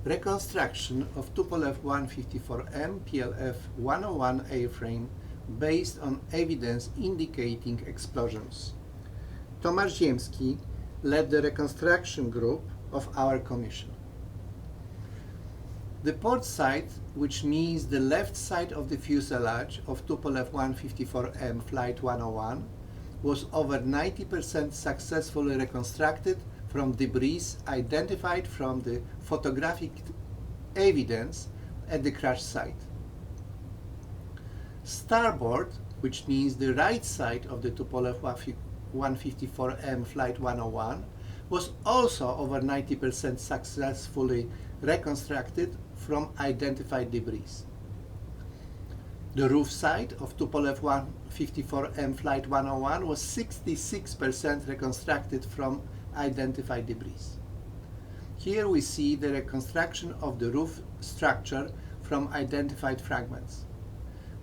reconstruction of Tupolev 154M PLF 101 airframe based on evidence indicating explosions. Tomasz Ziemski led the reconstruction group of our commission. The port side, which means the left side of the fuselage of Tupolev 154M Flight 101, was over 90% successfully reconstructed from debris identified from the photographic evidence at the crash site. Starboard, which means the right side of the Tupolev 154M Flight 101, was also over 90% successfully reconstructed from identified debris. The roof side of Tupolev 154M Flight 101 was 66% reconstructed from identified debris. Here we see the reconstruction of the roof structure from identified fragments.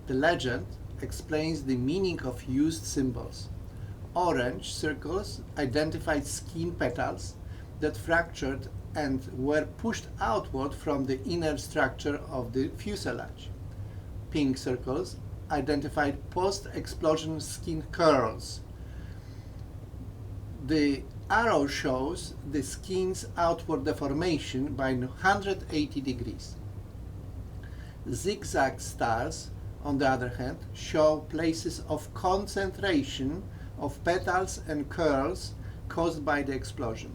The legend explains the meaning of used symbols. Orange circles identified skin petals that fractured and were pushed outward from the inner structure of the fuselage. Pink circles identified post-explosion skin curls. The arrow shows the skin's outward deformation by 180 degrees. Zigzag stars, on the other hand, show places of concentration of petals and curls caused by the explosion.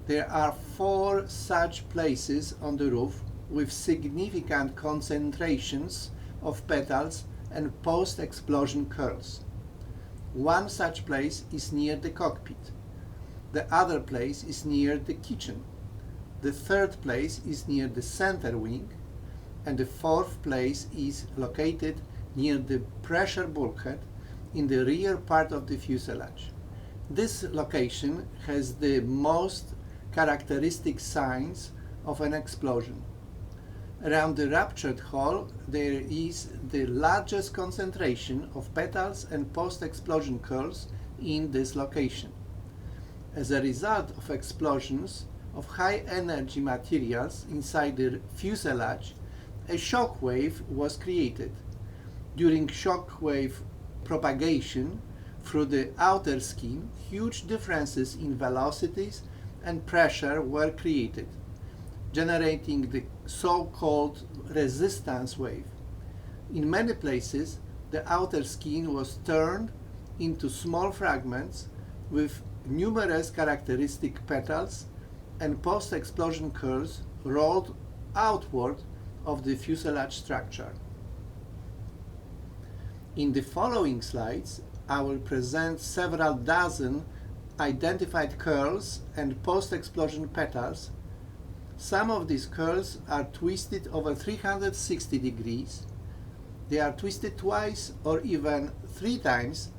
There are 4 such places on the roof with significant concentrations of petals and post-explosion curls. One such place is near the cockpit. The other place is near the kitchen. The third place is near the center wing, and the fourth place is located near the pressure bulkhead in the rear part of the fuselage. This location has the most characteristic signs of an explosion. Around the ruptured hull there is the largest concentration of petals and post-explosion curls in this location. As a result of explosions of high-energy materials inside the fuselage, a shock wave was created. During shock wave propagation through the outer skin, huge differences in velocities and pressure were created, generating the so-called resistance wave. In many places, the outer skin was turned into small fragments with numerous characteristic petals and post-explosion curls rolled outward of the fuselage structure. In the following slides, I will present several dozen identified curls and post-explosion petals. Some of these curls are twisted over 360 degrees. They are twisted twice or even 3 times,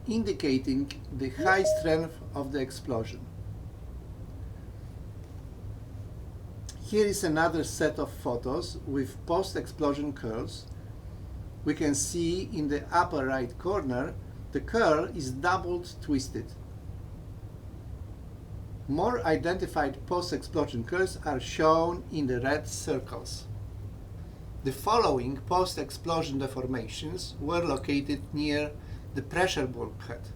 indicating the high strength of the explosion. Here is another set of photos with post-explosion curls. We can see in the upper right corner the curl is doubled twisted. More identified post-explosion curls are shown in the red circles. The following post-explosion deformations were located near the pressure bulkhead.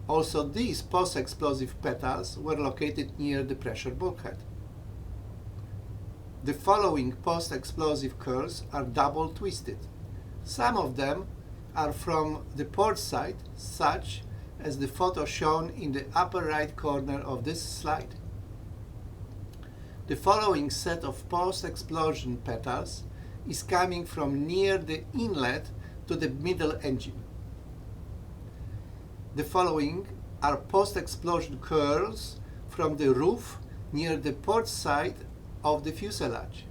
Also, these post-explosive petals were located near the pressure bulkhead. The following post-explosive curls are double twisted. Some of them are from the port side, such as the photo shown in the upper right corner of this slide. The following set of post-explosion petals is coming from near the inlet to the middle engine. The following are post-explosion curls from the roof near the port side of the fuselage.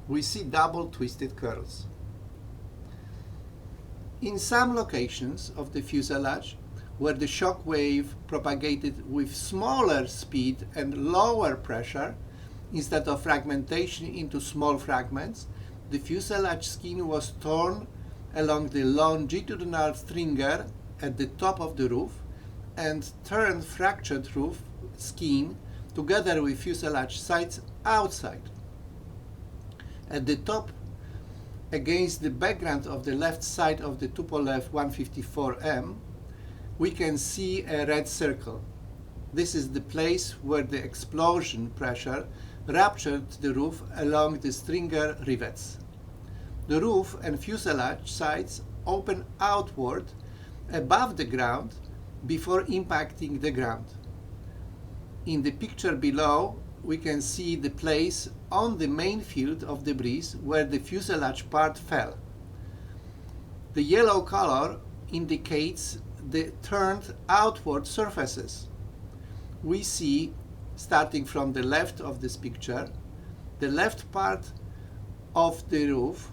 We see double twisted curls. In some locations of the fuselage, where the shock wave propagated with smaller speed and lower pressure, instead of fragmentation into small fragments, the fuselage skin was torn along the longitudinal stringer at the top of the roof and turned fractured roof skin together with fuselage sides outside. At the top, against the background of the left side of the Tu-154M, we can see a red circle. This is the place where the explosion pressure ruptured the roof along the stringer rivets. The roof and fuselage sides open outward above the ground before impacting the ground. In the picture below, we can see the place on the main field of debris where the fuselage part fell. The yellow color indicates the turned outward surfaces. We see, starting from the left of this picture, the left part of the roof,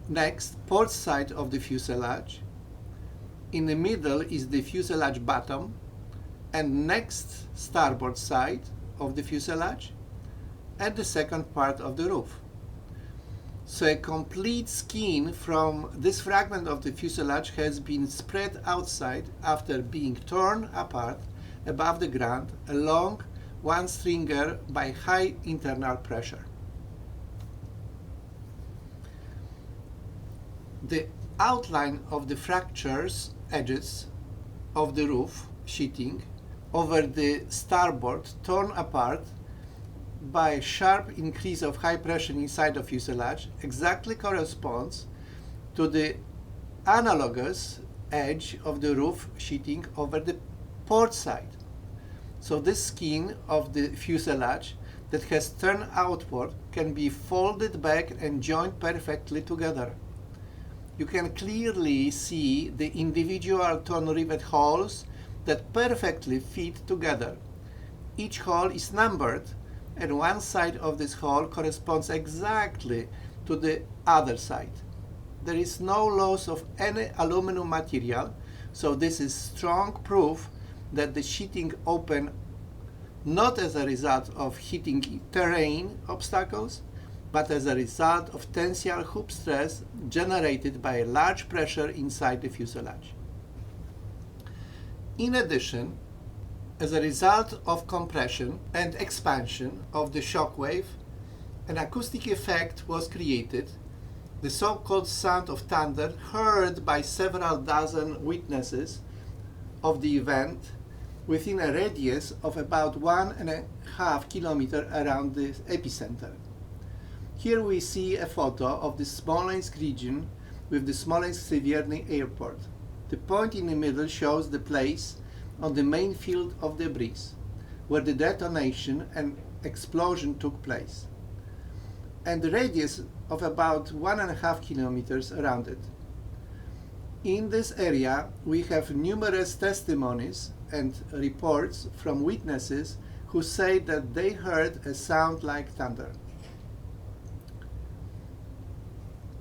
next port side of the fuselage, in the middle is the fuselage bottom, and next starboard side of the fuselage, and the second part of the roof. So a complete skin from this fragment of the fuselage has been spread outside after being torn apart above the ground along one stringer by high internal pressure. The outline of the fractures edges of the roof sheeting over the starboard torn apart by a sharp increase of high pressure inside the fuselage exactly corresponds to the analogous edge of the roof sheeting over the port side. So this skin of the fuselage that has turned outward can be folded back and joined perfectly together. You can clearly see the individual torn rivet holes that perfectly fit together. Each hole is numbered, and one side of this hole corresponds exactly to the other side. There is no loss of any aluminum material, so this is strong proof that the sheeting opened not as a result of hitting terrain obstacles, but as a result of tensile hoop stress generated by a large pressure inside the fuselage. In addition, as a result of compression and expansion of the shock wave, an acoustic effect was created, the so-called sound of thunder heard by several dozen witnesses of the event within a radius of about 1.5 kilometers around the epicenter. Here we see a photo of the Smolensk region with the Smolensk Civilian Airport. The point in the middle shows the place on the main field of debris where the detonation and explosion took place, and the radius of about 1.5 kilometers around it. In this area we have numerous testimonies and reports from witnesses who say that they heard a sound like thunder.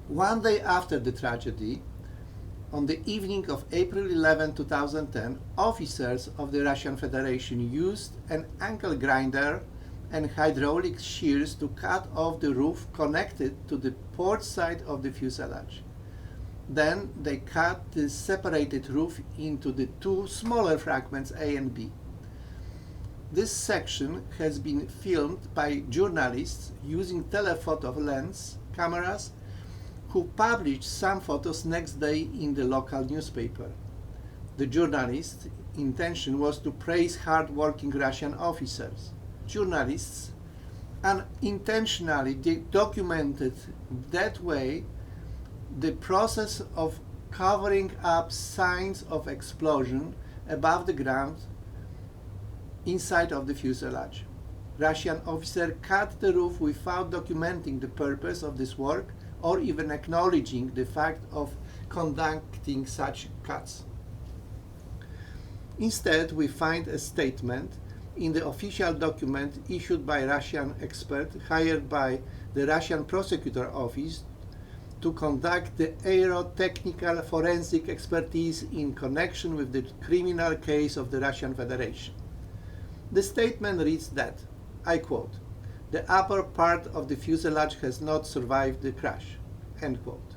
One day after the tragedy, on the evening of April 11, 2010, officers of the Russian Federation used an angle grinder and hydraulic shears to cut off the roof connected to the port side of the fuselage. Then they cut the separated roof into the two smaller fragments A and B. This section has been filmed by journalists using telephoto lens cameras who published some photos next day in the local newspaper. The journalist's intention was to praise hard-working Russian officers. Journalists unintentionally documented that way the process of covering up signs of explosion above the ground inside of the fuselage. Russian officer cut the roof without documenting the purpose of this work or even acknowledging the fact of conducting such cuts. Instead, we find a statement in the official document issued by a Russian expert hired by the Russian prosecutor office to conduct the aerotechnical forensic expertise in connection with the criminal case of the Russian Federation. The statement reads that, I quote, "The upper part of the fuselage has not survived the crash," end quote.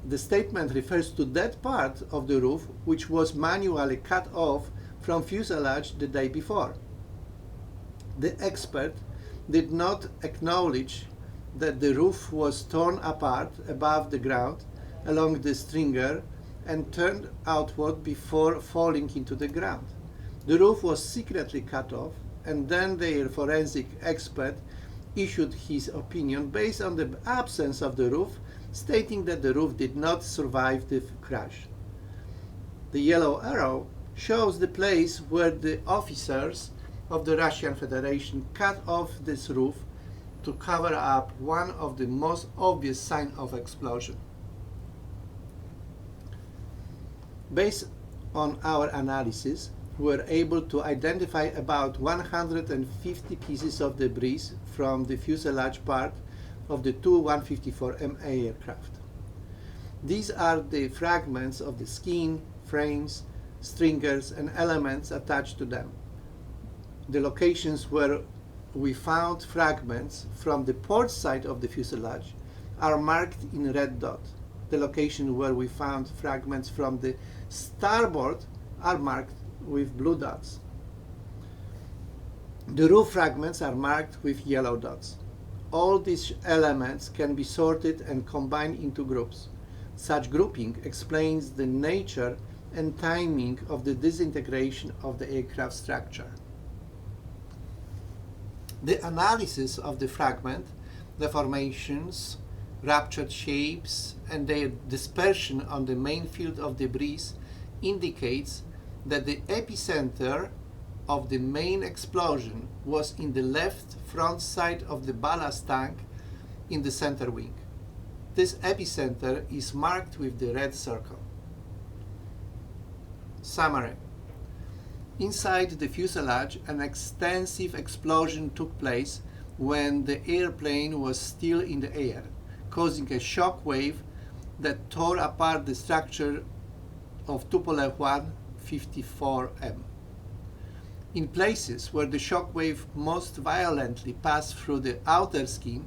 The statement refers to that part of the roof which was manually cut off from fuselage the day before. The expert did not acknowledge that the roof was torn apart above the ground along the stringer and turned outward before falling into the ground. The roof was secretly cut off, and then their forensic expert issued his opinion based on the absence of the roof, stating that the roof did not survive the crash. The yellow arrow shows the place where the officers of the Russian Federation cut off this roof to cover up one of the most obvious signs of explosion. Based on our analysis, we were able to identify about 150 pieces of debris from the fuselage part of the Tu-154M aircraft. These are the fragments of the skin, frames, stringers, and elements attached to them. The locations where we found fragments from the port side of the fuselage are marked in red dot. The location where we found fragments from the starboard are marked with blue dots. The roof fragments are marked with yellow dots. All these elements can be sorted and combined into groups. Such grouping explains the nature and timing of the disintegration of the aircraft structure. The analysis of the fragment, the formations, ruptured shapes, and their dispersion on the main field of debris indicates that the epicenter of the main explosion was in the left front side of the ballast tank in the center wing. This epicenter is marked with the red circle. Summary. Inside the fuselage, an extensive explosion took place when the airplane was still in the air, causing a shock wave that tore apart the structure of Tu-154M. In places where the shock wave most violently passed through the outer skin,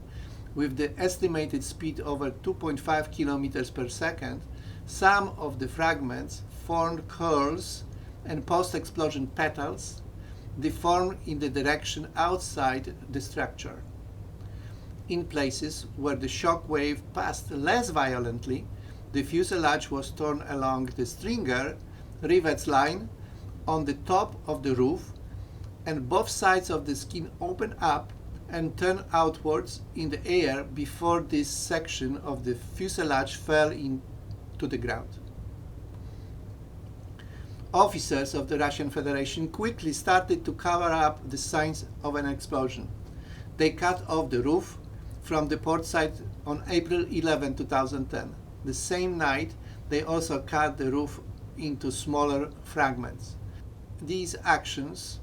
with the estimated speed over 2.5 kilometers per second, some of the fragments formed curls and post-explosion petals deformed in the direction outside the structure. In places where the shock wave passed less violently, the fuselage was torn along the stringer rivets line on the top of the roof, and both sides of the skin opened up and turned outwards in the air before this section of the fuselage fell into the ground. Officers of the Russian Federation quickly started to cover up the signs of an explosion. They cut off the roof from the port side on April 11, 2010. The same night, they also cut the roof into smaller fragments. These actions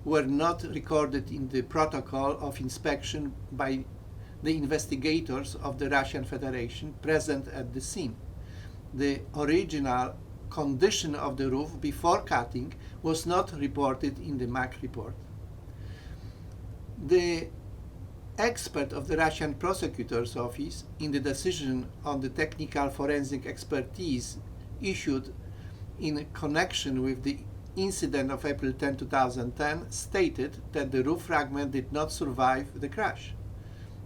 were not recorded in the protocol of inspection by the investigators of the Russian Federation present at the scene. The original condition of the roof before cutting was not reported in the MAC report. The expert of the Russian prosecutor's office, in the decision on the technical forensic expertise issued in connection with the incident of April 10, 2010, stated that the roof fragment did not survive the crash.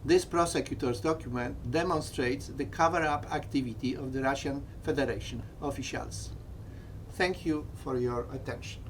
This prosecutor's document demonstrates the cover-up activity of the Russian Federation officials. Thank you for your attention.